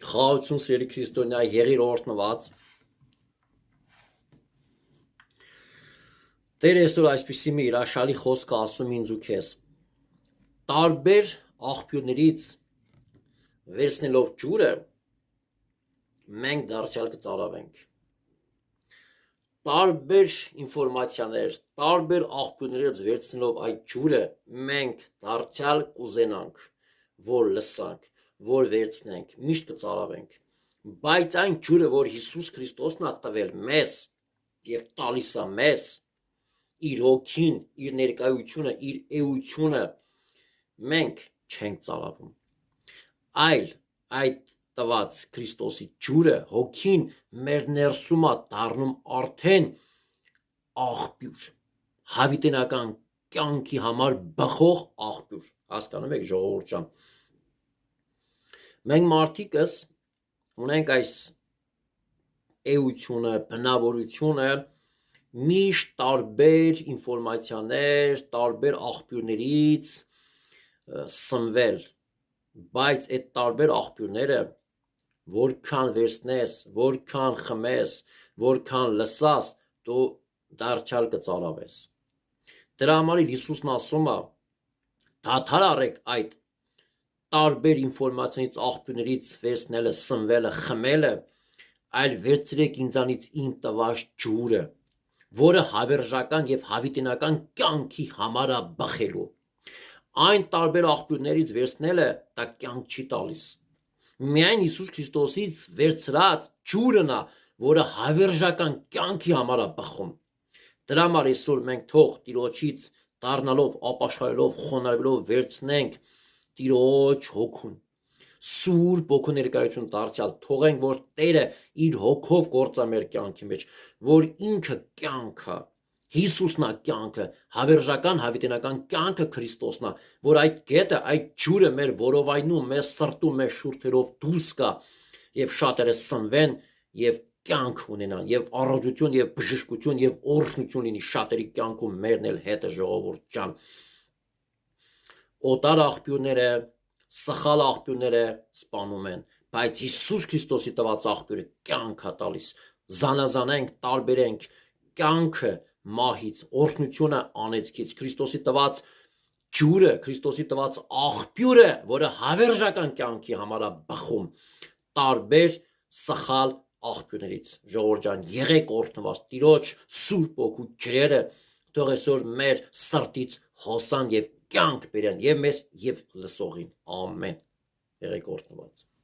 Խաղաղություն սիրելի քրիստոնյա, եղիր օրհնված։ Տեր այսօր այսպիսի մի հրաշալի խոսք ասում ինձ ու քեզ։ Տարբեր աղբյուրներից վերցնելով ջուրը, մենք դարձյալ կծարավենք։ Տարբեր ինֆորմացիաներ, տարբեր աղբյուրներից վերցնելով այդ ջուրը, մենք դարձյալ կուզենանք, որ լսանք, որ վերցնենք, միշտ կծարավենք։ Բայց այն ջուրը, որ Հիսուս Քրիստոսն է տվել մեզ եւ տալիս է մեզ, իր հոգին, իր ներկայությունը, իր էությունը, մենք չենք ծարավում։ Այլ այդ տված Քրիստոսի ջուրը, հոգին մեր ներսում է դառնում արդեն աղբյուր, հավիտենական կյանքի համար բխող աղբյուր։ Հասկանում եք, ժողովուրդ ջան։ Մենք մարդիկս ունենք այս էությունը, բնավորությունը միշտ տարբեր ինֆորմացիաներ, տարբեր աղբյուրներից սնվել, բայց այդ տարբեր աղբյուրները որքան վերցնես, որքան խմես, որքան լսաս, դու դարձյալ կծարավես։ Դրա համար Հիսուսն ասում է. դադար առեք այդ տարբեր ինֆորմացիոնից աղբյուրներից վերցնելը, սնվելը, խմելը, այլ վերցրեք ինձանից իմ տված ջուրը, որը հավերժական եւ հավիտենական կյանքի համար է բխելու։ Այն տարբեր աղբյուրներից վերցնելը դա կյանք չի տալիս։ Միայն Հիսուս Քրիստոսից վերցրած ջուրն է, որը հավերժական կյանքի համար է բխում։ Դրա համար այսօր մենք թող Տիրոջից դառնալով, ապաշխարելով, խոնարհվելով վերցնենք Տիրոջ հոգուն, Սուրբ Հոգու ներկայություն դարձյալ, թողենք, որ Տերը իր հոգով գործա մեր կյանքի մեջ, որ ինքը կյանքը, Հիսուսն է կյանքը, հավերժական հավիտենական կյանքը Քրիստոսն է, որ այդ գետը, այդ ջուրը մեր որովայնում, մեր սրտում, մեր շուրթերով դուրս գա եւ շատերը սնվեն եւ կյանք ունենան եւ առողջություն եւ բժշկություն եւ օրհնություն լինի շատերի կյանքում, մերն էլ հետը, ժողովուրդ ջան։ Օտար աղբյուրները, սխալ աղբյուրները սպանում են, բայց Հիսուս Քրիստոսի տված աղբյուրը կյանք է տալիս։ Զանազանենք, տարբերենք կյանքը մահից, օրհնությունը անեծքից, Քրիստոսի տված ջուրը, Քրիստոսի տված աղբյուրը, որը հավերժական կյանքի համար է բխում, տարբեր սխալ աղբյուրներից։ Ժողովուրդ ջան, եղեք օրհնված, Տիրոջ Սուրբ Հոգու ջրերը թող այսօր մեր սրտից հոսան եւ կյանք բերեն եւ մեզ եւ լսողին։ Ամեն։ Եղեք օրհնված։